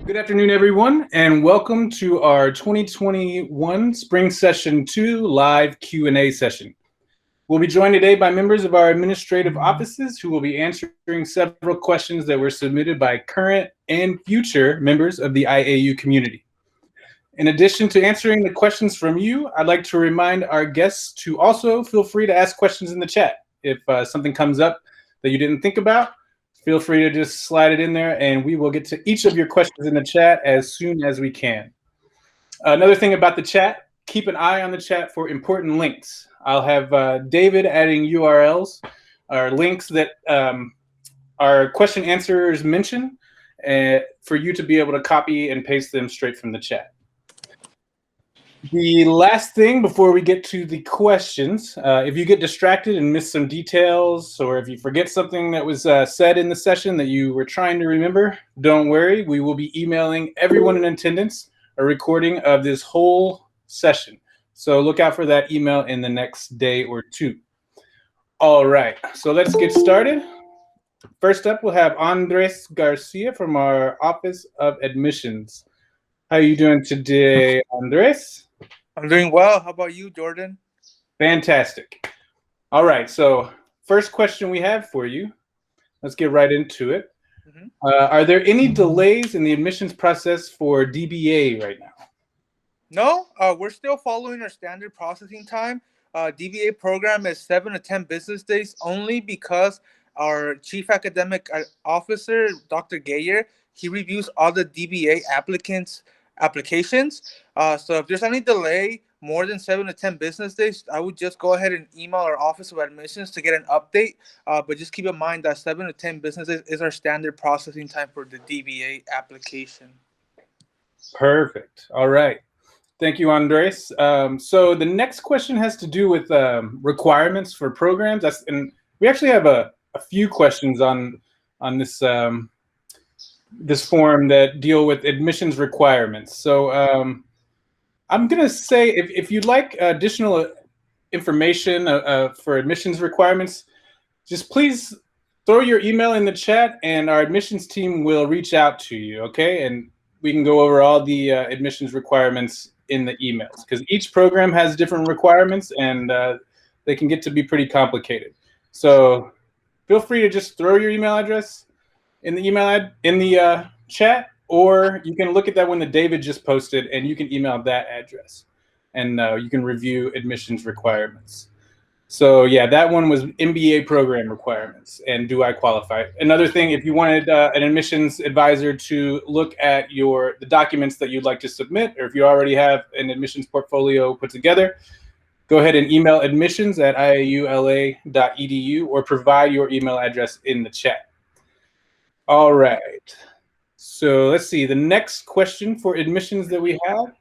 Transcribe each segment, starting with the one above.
Good afternoon, everyone, and welcome to our 2021 Spring Session 2 live Q&A session. We'll be joined today by members of our administrative offices who will be answering several questions that were submitted by current and future members of the IAU community. In addition to answering the questions from you, I'd like to remind our guests to also feel free to ask questions in the chat. If something comes up that you didn't think about, feel free to just slide it in there and we will get to each of your questions in the chat as soon as we can. Another thing about the chat, keep an eye on the chat for important links. I'll have David adding URLs or links that our question answers mention for you to be able to copy and paste them straight from the chat. The last thing before we get to the questions, if you get distracted and miss some details, or if you forget something that was said in the session that you were trying to remember, don't worry. We will be emailing everyone in attendance a recording of this whole session. So look out for that email in the next day or two. All right, so let's get started. First up, we'll have Andres Garcia from our Office of Admissions. How are you doing today, Andres? I'm doing well. How about you, Jordan? Fantastic. All right, so first question we have for you. Let's get right into it. Are there any delays in the admissions process for DBA right now? No, we're still following our standard processing time. DBA program is 7 to 10 business days only because our chief academic officer, Dr. Gayer, he reviews all the DBA applications. So if there's any delay more than 7 to 10 business days, I would just go ahead and email our Office of Admissions to get an update. But just keep in mind that 7 to 10 business days is our standard processing time for the DBA application. Perfect. All right. Thank you, Andres. So the next question has to do with requirements for programs. And we actually have a few questions on this this form that deal with admissions requirements. So I'm going to say if you'd like additional information for admissions requirements, just please throw your email in the chat and our admissions team will reach out to you, okay? And we can go over all the admissions requirements in the emails because each program has different requirements and they can get to be pretty complicated. So feel free to just throw your email address in the chat, or you can look at that one that David just posted and you can email that address and you can review admissions requirements. So yeah, that one was MBA program requirements and do I qualify? Another thing, if you wanted an admissions advisor to look at the documents that you'd like to submit, or if you already have an admissions portfolio put together, go ahead and email admissions@iaula.edu or provide your email address in the chat. All right. So let's see. The next question for admissions that we have,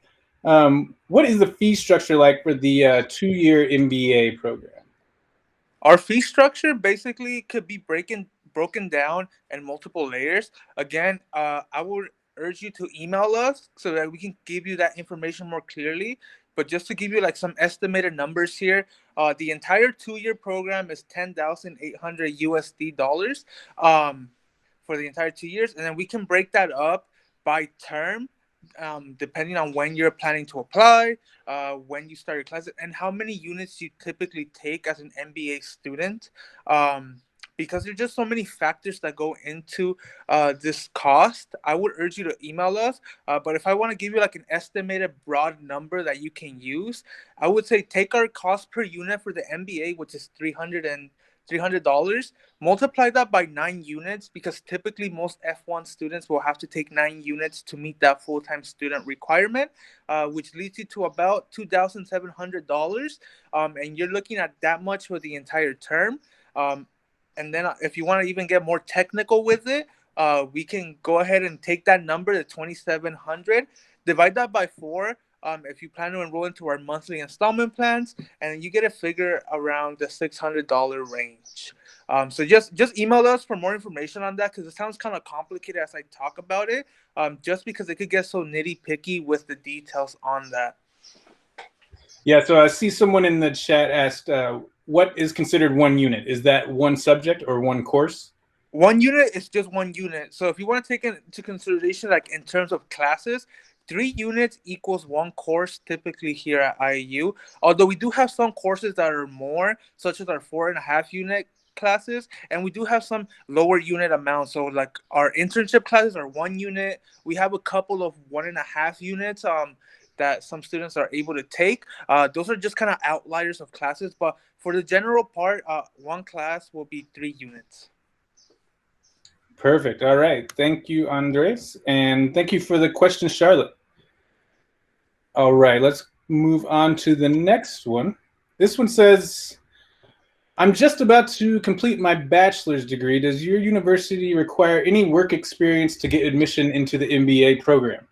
what is the fee structure like for the 2-year MBA program? Our fee structure basically could be broken down in multiple layers. Again, I would urge you to email us so that we can give you that information more clearly. But just to give you like some estimated numbers here, the entire 2-year program is $10,800 USD for the entire 2 years, and then we can break that up by term. Depending on when you're planning to apply, when you start your classes, and how many units you typically take as an MBA student. Because there's just so many factors that go into this cost, I would urge you to email us. But if I want to give you like an estimated broad number that you can use, I would say take our cost per unit for the MBA, which is $300, multiply that by 9 units, because typically most F1 students will have to take 9 units to meet that full-time student requirement, which leads you to about $2,700. And you're looking at that much for the entire term. And then if you want to even get more technical with it, we can go ahead and take that number, the 2,700, divide that by 4. If you plan to enroll into our monthly installment plans, and you get a figure around the $600 range. So just email us for more information on that, because it sounds kind of complicated as I talk about it, just because it could get so nitty-picky with the details on that. Yeah, so I see someone in the chat asked, what is considered one unit? Is that one subject or one course? 1 unit is just 1 unit. So if you want to take into consideration, like in terms of classes, 3 units equals 1 course typically here at IAU. Although we do have some courses that are more, such as our 4.5 unit classes, and we do have some lower unit amounts. So like our internship classes are 1 unit. We have a couple of 1.5 units that some students are able to take. Those are just kind of outliers of classes, but for the general part, one class will be 3 units. Perfect. All right. Thank you, Andres. And thank you for the question, Charlotte. All right. Let's move on to the next one. This one says, I'm just about to complete my bachelor's degree. Does your university require any work experience to get admission into the MBA program?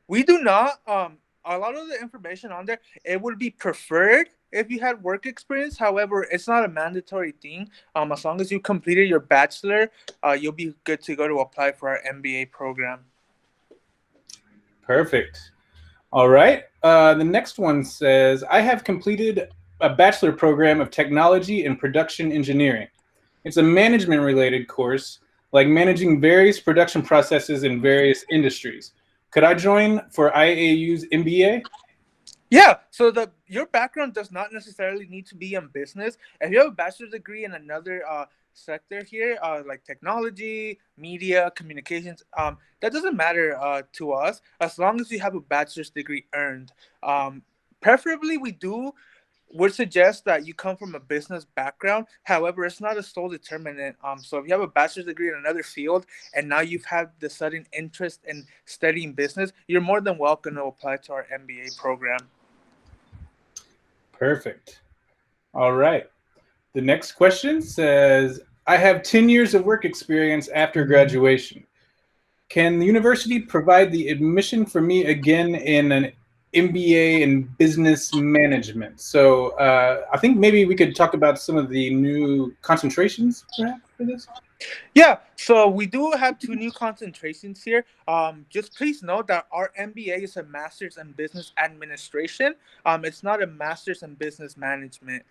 We do not. A lot of the information on there, it would be preferred if you had work experience. However, it's not a mandatory thing. As long as you completed your bachelor, you'll be good to go to apply for our MBA program. Perfect. All right. The next one says, I have completed a bachelor program of technology and production engineering. It's a management related course, like managing various production processes in various industries. Could I join for IAU's MBA? Yeah, so your background does not necessarily need to be in business. If you have a bachelor's degree in another sector here, like technology, media, communications, that doesn't matter to us as long as you have a bachelor's degree earned. Preferably, would suggest that you come from a business background. However, it's not a sole determinant. So if you have a bachelor's degree in another field and now you've had the sudden interest in studying business, you're more than welcome to apply to our MBA program. Perfect. All right. The next question says, I have 10 years of work experience after graduation. Can the university provide the admission for me again in an MBA in business management? So I think maybe we could talk about some of the new concentrations perhaps for this. Yeah, so we do have two new concentrations here. Just please note that our MBA is a master's in business administration. It's not a master's in business management.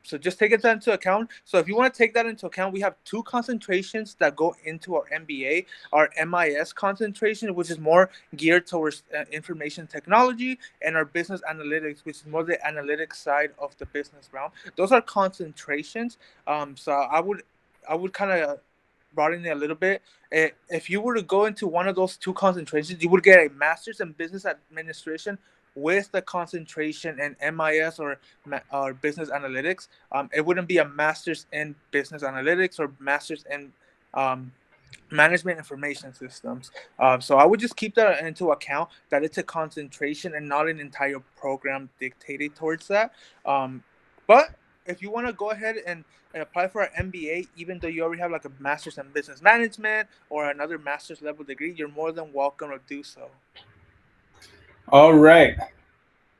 So just take it into account. So if you want to take that into account, we have two concentrations that go into our MBA. Our MIS concentration, which is more geared towards information technology, and our business analytics, which is more the analytics side of the business realm. Those are concentrations. So I would kind of broaden it a little bit. If you were to go into one of those two concentrations, you would get a master's in business administration with the concentration in MIS or business analytics. It wouldn't be a master's in business analytics or master's in management information systems. So I would just keep that into account, that it's a concentration and not an entire program dictated towards that. But if you want to go ahead and apply for an MBA, even though you already have like a master's in business management or another master's level degree, you're more than welcome to do so. All right.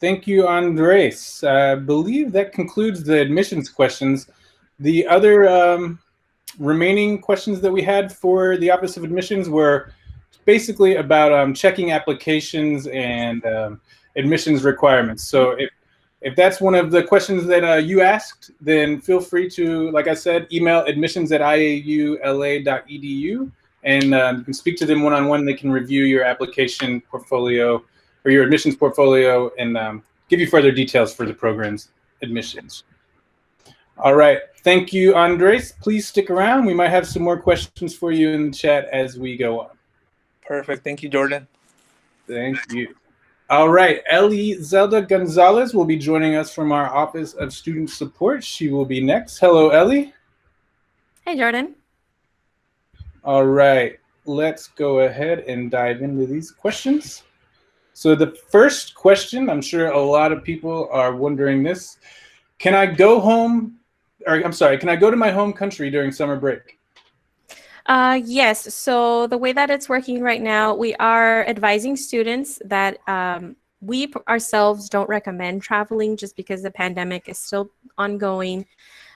Thank you, Andres. I believe that concludes the admissions questions. The other remaining questions that we had for the Office of Admissions were basically about checking applications and admissions requirements. So if that's one of the questions that you asked, then feel free to, like I said, email admissions@iaula.edu, and you can speak to them one-on-one. They can review your application portfolio or your admissions portfolio and give you further details for the program's admissions. All right. Thank you, Andres. Please stick around. We might have some more questions for you in the chat as we go on. Perfect. Thank you, Jordan. Thank you. All right. Ellie Zelda Gonzalez will be joining us from our Office of Student Support. She will be next. Hello, Ellie. Hey, Jordan. All right. Let's go ahead and dive into these questions. So the first question, I'm sure a lot of people are wondering this. Can I go to my home country during summer break? Yes. So the way that it's working right now, we are advising students that we ourselves don't recommend traveling just because the pandemic is still ongoing.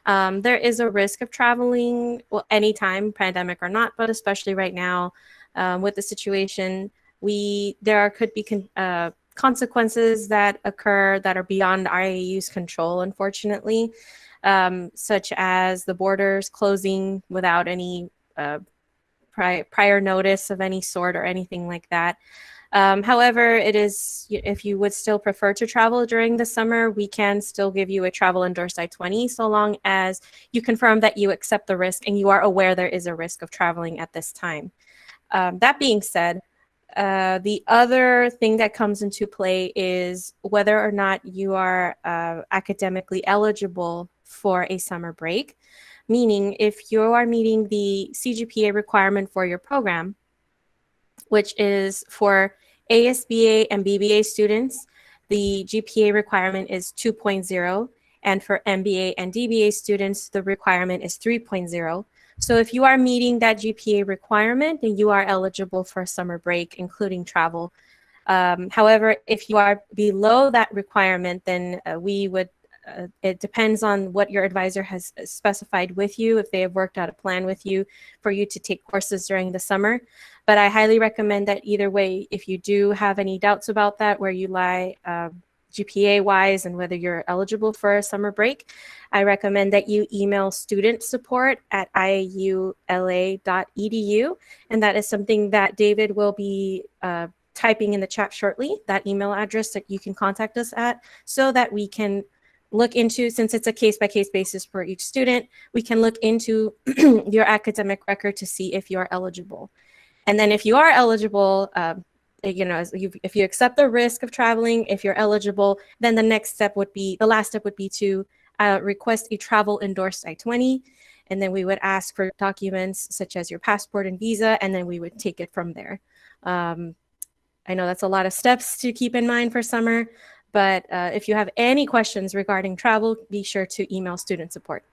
There is a risk of traveling, well, anytime, pandemic or not, but especially right now with the situation, there could be consequences that occur that are beyond IAU's control, unfortunately. such as the borders closing without any prior notice of any sort or anything like that. However, if you would still prefer to travel during the summer, we can still give you a travel endorsed I-20 so long as you confirm that you accept the risk and you are aware there is a risk of traveling at this time. That being said, the other thing that comes into play is whether or not you are academically eligible for a summer break, meaning if you are meeting the CGPA requirement for your program, which is for ASBA and BBA students, the GPA requirement is 2.0, and for MBA and DBA students, the requirement is 3.0. So if you are meeting that GPA requirement, then you are eligible for a summer break, including travel. However, if you are below that requirement, then it depends on what your advisor has specified with you, if they have worked out a plan with you for you to take courses during the summer. But I highly recommend that either way, if you do have any doubts about that, where you lie GPA-wise and whether you're eligible for a summer break, I recommend that you email student support at iaula.edu. And that is something that David will be typing in the chat shortly, that email address that you can contact us at, so that we can look into, since it's a case-by-case basis for each student, we can look into your academic record to see if you're eligible. And then if you are eligible, if you accept the risk of traveling, if you're eligible, then the last step would be to request a travel endorsed I-20. And then we would ask for documents such as your passport and visa, and then we would take it from there. I know that's a lot of steps to keep in mind for summer, but if you have any questions regarding travel, be sure to email student support.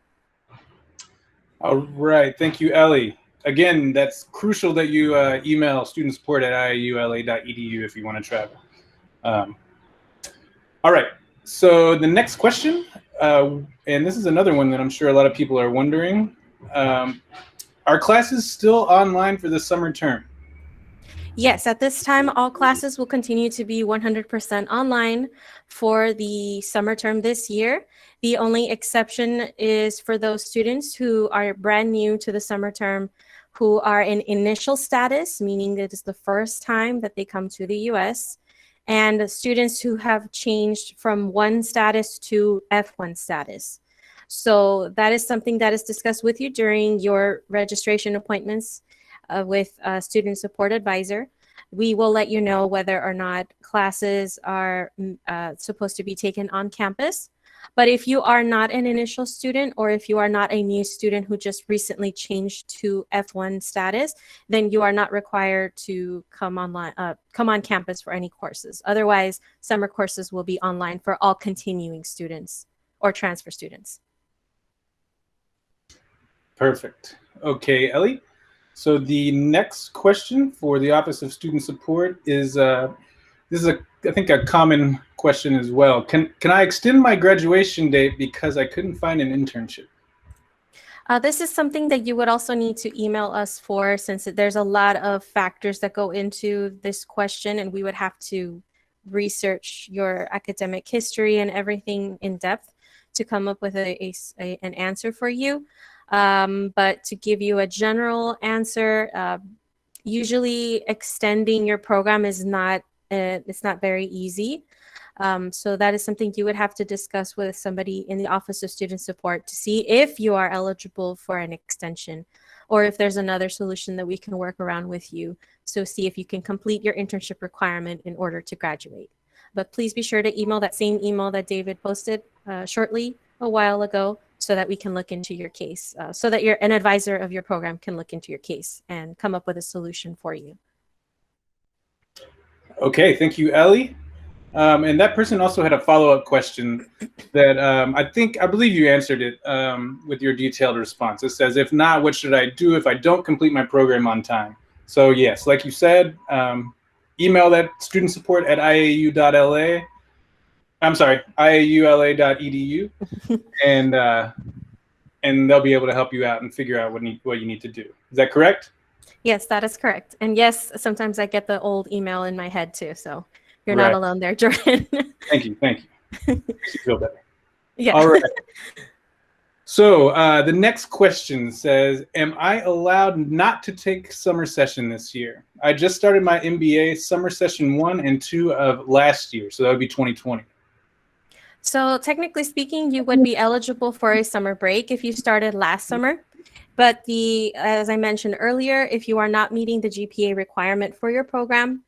All right, thank you, Ellie. Again, that's crucial that you email student support at iaula.edu if you want to travel. All right, so the next question, and this is another one that I'm sure a lot of people are wondering. Are classes still online for the summer term? Yes, at this time, all classes will continue to be 100% online for the summer term this year. The only exception is for those students who are brand new to the summer term, who are in initial status, meaning that it's the first time that they come to the US, and students who have changed from 1 status to F1 status. So that is something that is discussed with you during your registration appointments with a student support advisor. We will let you know whether or not classes are supposed to be taken on campus. But if you are not an initial student, or if you are not a new student who just recently changed to F1 status, then you are not required to come on campus for any courses. Otherwise, summer courses will be online for all continuing students or transfer students. Perfect. Okay, Ellie. So the next question for the Office of Student Support is, this is I think a common question as well. Can I extend my graduation date because I couldn't find an internship? This is something that you would also need to email us for, since there's a lot of factors that go into this question, and we would have to research your academic history and everything in depth to come up with an answer for you. But to give you a general answer, usually extending your program is not very easy. So that is something you would have to discuss with somebody in the Office of Student Support to see if you are eligible for an extension, or if there's another solution that we can work around with you. So see if you can complete your internship requirement in order to graduate. But please be sure to email that same email that David posted shortly a while ago, so that we can look into your case, so that an advisor of your program can look into your case and come up with a solution for you. Okay, thank you, Ellie. And that person also had a follow-up question that I believe you answered it with your detailed response. It says, if not, what should I do if I don't complete my program on time? So yes, like you said, email that student support at iaula.edu, and they'll be able to help you out and figure out what you need to do. Is that correct? Yes, that is correct. And yes, sometimes I get the old email in my head too, so you're not alone there, Jordan. Thank you. Makes you feel better. Yeah. All right. So the next question says, am I allowed not to take summer session this year? I just started my MBA summer session 1 and 2 of last year. So that would be 2020. So technically speaking, you would be eligible for a summer break if you started last summer. But as I mentioned earlier, if you are not meeting the GPA requirement for your program,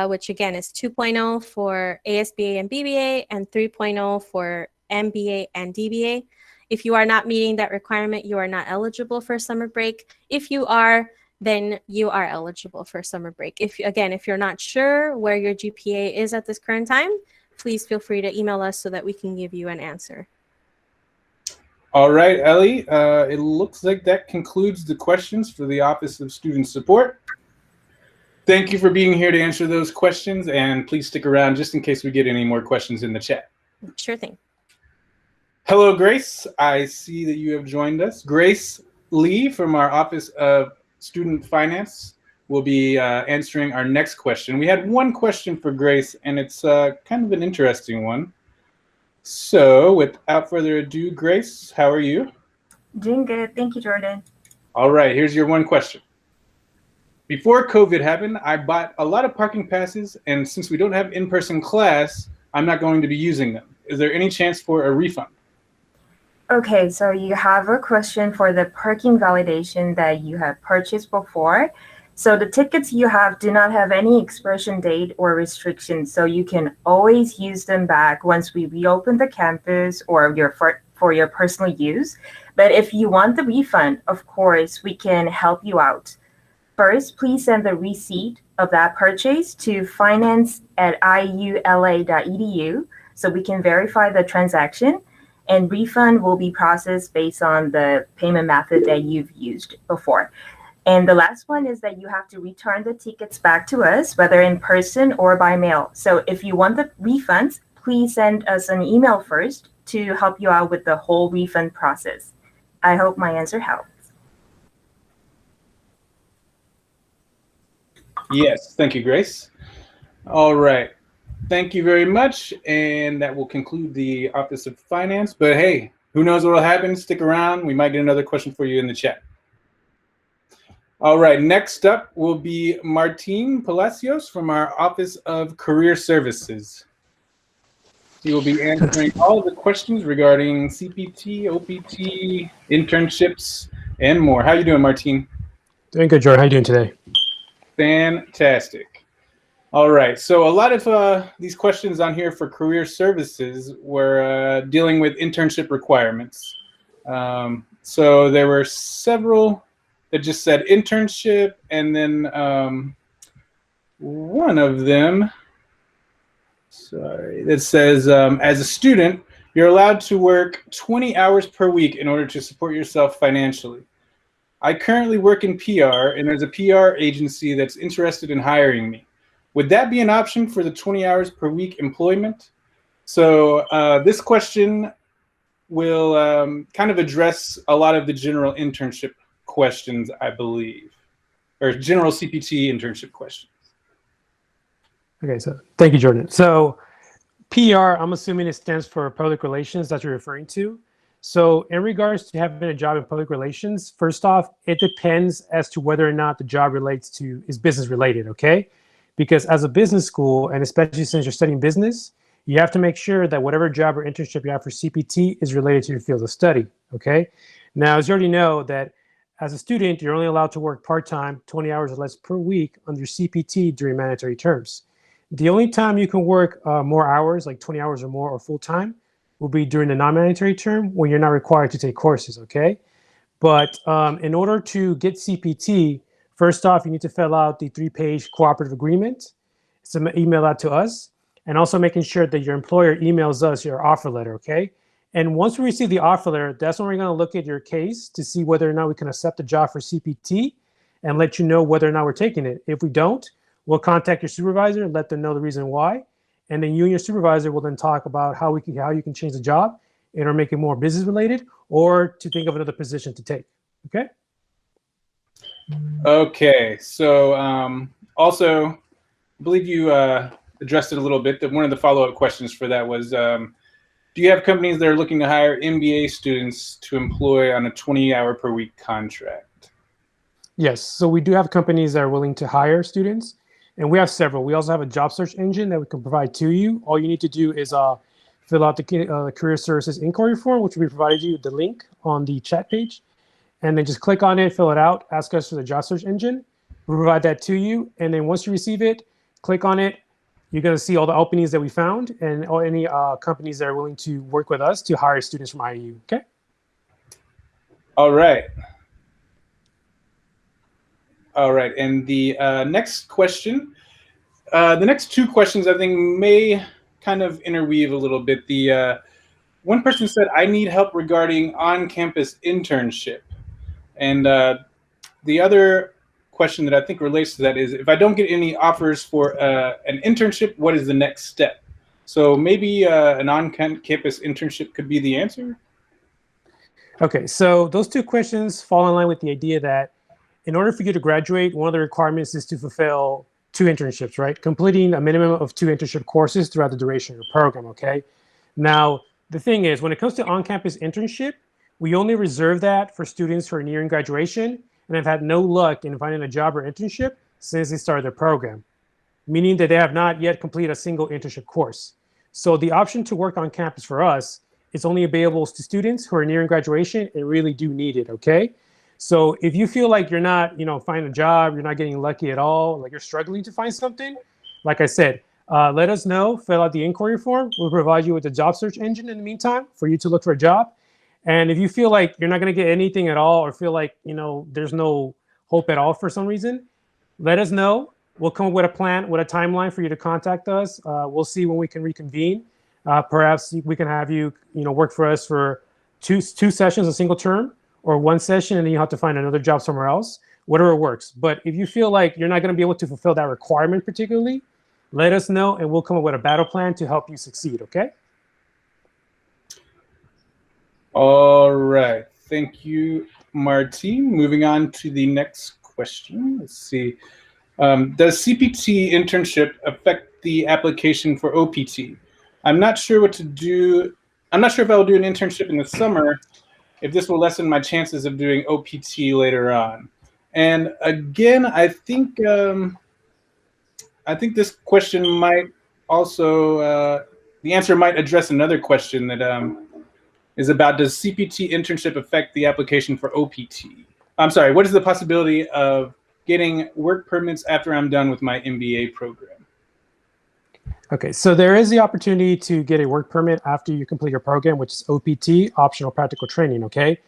which again is 2.0 for ASBA and BBA and 3.0 for MBA and DBA, if you are not meeting that requirement, you are not eligible for summer break. If you are, then you are eligible for summer break. If you're not sure where your GPA is at this current time, please feel free to email us so that we can give you an answer. All right, Ellie, it looks like that concludes the questions for the Office of Student Support. Thank you for being here to answer those questions, and please stick around just in case we get any more questions in the chat. Sure thing. Hello, Grace. I see that you have joined us. Grace Lee from our Office of Student Finance will be answering our next question. We had one question for Grace, and it's kind of an interesting one. So without further ado, Grace, how are you? Doing good. Thank you, Jordan. All right, here's your one question. Before COVID happened, I bought a lot of parking passes, and since we don't have in-person class, I'm not going to be using them. Is there any chance for a refund? Okay, so you have a question for the parking validation that you have purchased before. So the tickets you have do not have any expiration date or restrictions, so you can always use them back once we reopen the campus or for your personal use. But if you want the refund, of course, we can help you out. First, please send the receipt of that purchase to finance@iula.edu so we can verify the transaction, and refund will be processed based on the payment method that you've used before. And the last one is that you have to return the tickets back to us, whether in person or by mail. So if you want the refunds, please send us an email first to help you out with the whole refund process. I hope my answer helps. Yes, thank you, Grace. All right. Thank you very much, and that will conclude the Office of Finance. But hey, who knows what will happen? Stick around. We might get another question for you in the chat. All right, next up will be Martine Palacios from our Office of Career Services. He will be answering all of the questions regarding CPT, OPT, internships, and more. How you doing, Martine? Doing good, Jordan. How you doing today? Fantastic. All right, so a lot of these questions on here for career services were dealing with internship requirements. So there were several that just said internship, and then one of them, that says, as a student, you're allowed to work 20 hours per week in order to support yourself financially. I currently work in PR, and there's a PR agency that's interested in hiring me. Would that be an option for the 20 hours per week employment? So this question will kind of address a lot of the general internship questions, I believe, or general CPT internship questions. Okay, so thank you, Jordan. So PR, I'm assuming it stands for public relations that you're referring to. So in regards to having a job in public relations, first off, it depends as to whether or not the job is business related, okay? Because as a business school, and especially since you're studying business, you have to make sure that whatever job or internship you have for CPT is related to your field of study, okay? Now, as you already know, that as a student, you're only allowed to work part-time, 20 hours or less per week under CPT during mandatory terms. The only time you can work more hours, like 20 hours or more or full-time, will be during the non-mandatory term when you're not required to take courses, okay? But in order to get CPT, first off, you need to fill out the 3-page cooperative agreement, email that to us, and also making sure that your employer emails us your offer letter, okay? And once we receive the offer letter, that's when we're gonna look at your case to see whether or not we can accept the job for CPT and let you know whether or not we're taking it. If we don't, we'll contact your supervisor and let them know the reason why. And then you and your supervisor will then talk about how you can change the job and or make it more business related or to think of another position to take, okay? Okay, so also, I believe you addressed it a little bit. That one of the follow-up questions for that was, do you have companies that are looking to hire MBA students to employ on a 20-hour per week contract? Yes, so we do have companies that are willing to hire students, and we have several. We also have a job search engine that we can provide to you. All you need to do is fill out the Career Services Inquiry Form, which we provided you the link on the chat page, and then just click on it, fill it out, ask us for the job search engine. We provide that to you, and then once you receive it, click on it. You're going to see all the openings that we found and any companies that are willing to work with us to hire students from IU, okay? All right. All right, and the next question, the next two questions I think may kind of interweave a little bit. The one person said, I need help regarding on-campus internship. And the other question that I think relates to that is, if I don't get any offers for an internship, what is the next step? So maybe an on-campus internship could be the answer? Okay, so those two questions fall in line with the idea that in order for you to graduate, one of the requirements is to fulfill 2 internships, right? Completing a minimum of 2 internship courses throughout the duration of your program, okay? Now, the thing is, when it comes to on-campus internship, we only reserve that for students who are nearing graduation and have had no luck in finding a job or internship since they started their program, meaning that they have not yet completed a single internship course. So the option to work on campus for us is only available to students who are nearing graduation and really do need it, okay? So if you feel like you're not, finding a job, you're not getting lucky at all, like you're struggling to find something, like I said, let us know, fill out the inquiry form. We'll provide you with a job search engine in the meantime for you to look for a job. And if you feel like you're not going to get anything at all or feel like, there's no hope at all for some reason, let us know. We'll come up with a plan, with a timeline for you to contact us. We'll see when we can reconvene. Perhaps we can have you, work for us for two sessions, a single term, or 1 session, and then you have to find another job somewhere else, whatever works. But if you feel like you're not going to be able to fulfill that requirement particularly, let us know, and we'll come up with a battle plan to help you succeed, okay? All right. Thank you, Martine. Moving on to the next question. Let's see. Does CPT internship affect the application for OPT? I'm not sure what to do. I'm not sure if I will do an internship in the summer, if this will lessen my chances of doing OPT later on. And again, I think this question might also, the answer might address another question that is about, does CPT internship affect the application for OPT? I'm sorry, what is the possibility of getting work permits after I'm done with my MBA program? Okay, so there is the opportunity to get a work permit after you complete your program, which is OPT, Optional Practical Training, okay?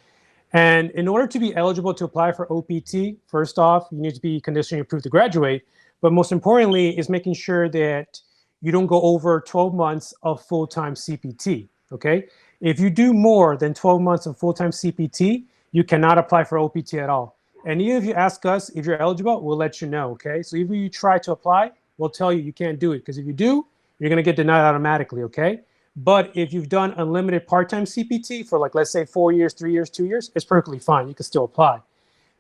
And in order to be eligible to apply for OPT, first off, you need to be conditionally approved to graduate, but most importantly is making sure that you don't go over 12 months of full-time CPT, okay? If you do more than 12 months of full-time CPT, you cannot apply for OPT at all. And even if you ask us if you're eligible, we'll let you know, okay? So even if you try to apply, we'll tell you can't do it, because if you do, you're gonna get denied automatically, okay? But if you've done unlimited part-time CPT for, like, let's say 4 years, 3 years, 2 years, it's perfectly fine. You can still apply.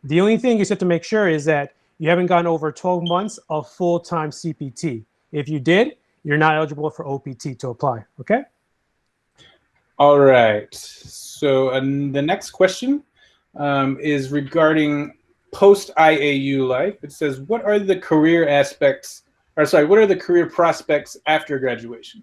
The only thing you have to make sure is that you haven't gone over 12 months of full-time CPT. If you did, you're not eligible for OPT to apply, okay? All right, so the next question is regarding post-IAU life. It says, what are the career prospects after graduation?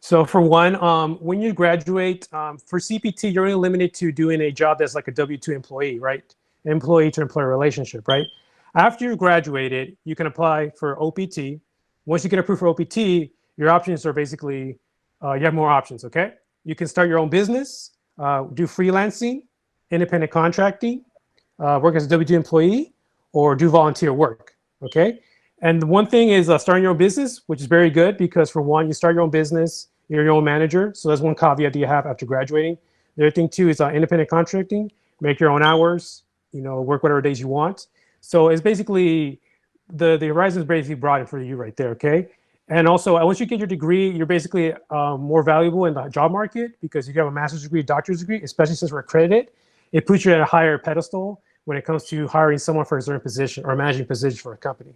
So for one, when you graduate, for CPT, you're only limited to doing a job that's like a W-2 employee, right? Employee to employer relationship, right? After you graduated, you can apply for OPT. Once you get approved for OPT, your options are basically, you have more options, okay? You can start your own business, do freelancing, independent contracting, work as a W-2 employee, or do volunteer work, okay? And the one thing is starting your own business, which is very good because, for one, you start your own business, you're your own manager. So that's one caveat that you have after graduating. The other thing, too, is independent contracting, make your own hours, work whatever days you want. So it's basically, the horizon is basically broadened for you right there, okay? And also, once you get your degree, you're basically more valuable in the job market because you have a master's degree, doctorate degree, especially since we're accredited. It puts you at a higher pedestal when it comes to hiring someone for a certain position or managing position for a company.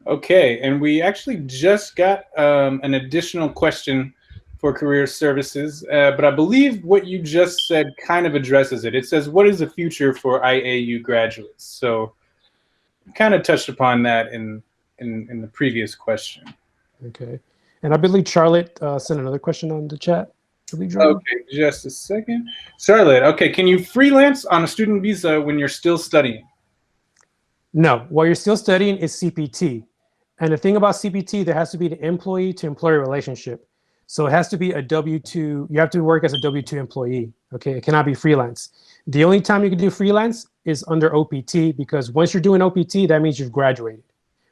Okay, and we actually just got an additional question for career services, but I believe what you just said kind of addresses it. It says, what is the future for IAU graduates? So kind of touched upon that in the previous question. Okay. And I believe Charlotte sent another question on the chat. Okay, just a second. Charlotte, okay, can you freelance on a student visa when you're still studying? No, while you're still studying, it's CPT. And the thing about CPT, there has to be the employee to employer relationship. So it has to be a W-2, you have to work as a W-2 employee, okay? It cannot be freelance. The only time you can do freelance is under OPT, because once you're doing OPT, that means you've graduated.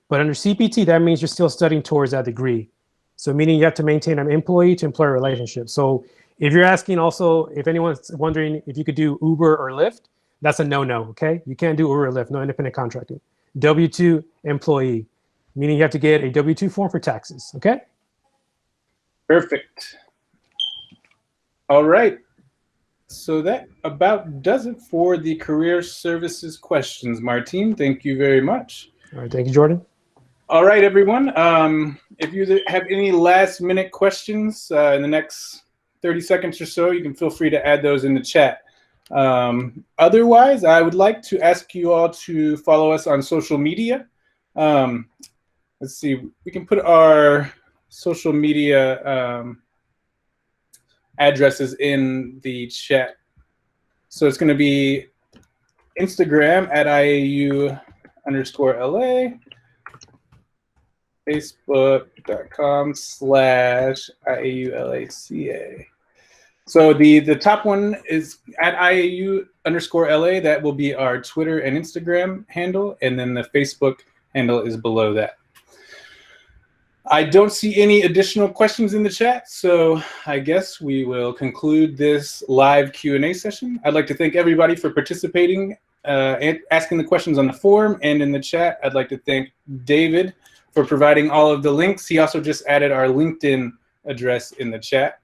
But under CPT, that means you're still studying towards that degree. So meaning you have to maintain an employee to employer relationship. So if you're asking also, if anyone's wondering if you could do Uber or Lyft, that's a no-no, okay? You can't do Uber or Lyft, no independent contracting. W-2 employee, meaning you have to get a W-2 form for taxes, okay? Perfect. All right. So that about does it for the career services questions. Martine, thank you very much. All right, thank you, Jordan. All right, everyone. If you have any last minute questions in the next 30 seconds or so, you can feel free to add those in the chat. Otherwise, I would like to ask you all to follow us on social media. Let's see, we can put our social media addresses in the chat. So it's going to be Instagram at IAU_LA, Facebook.com/IAULACA. So the top one is at IAU_LA. That will be our Twitter and Instagram handle, and then the Facebook handle is below that. I don't see any additional questions in the chat, so I guess we will conclude this live Q&A session. I'd like to thank everybody for participating, and asking the questions on the forum and in the chat. I'd like to thank David for providing all of the links. He also just added our LinkedIn address in the chat.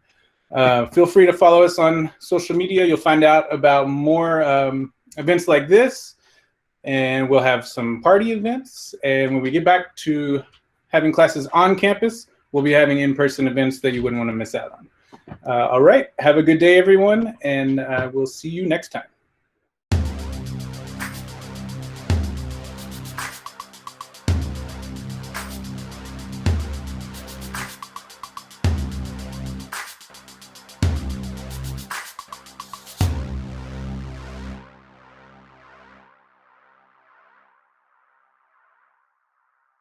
Feel free to follow us on social media. You'll find out about more events like this, and we'll have some party events. And when we get back to having classes on campus, we'll be having in-person events that you wouldn't want to miss out on. All right, have a good day, everyone, and we'll see you next time.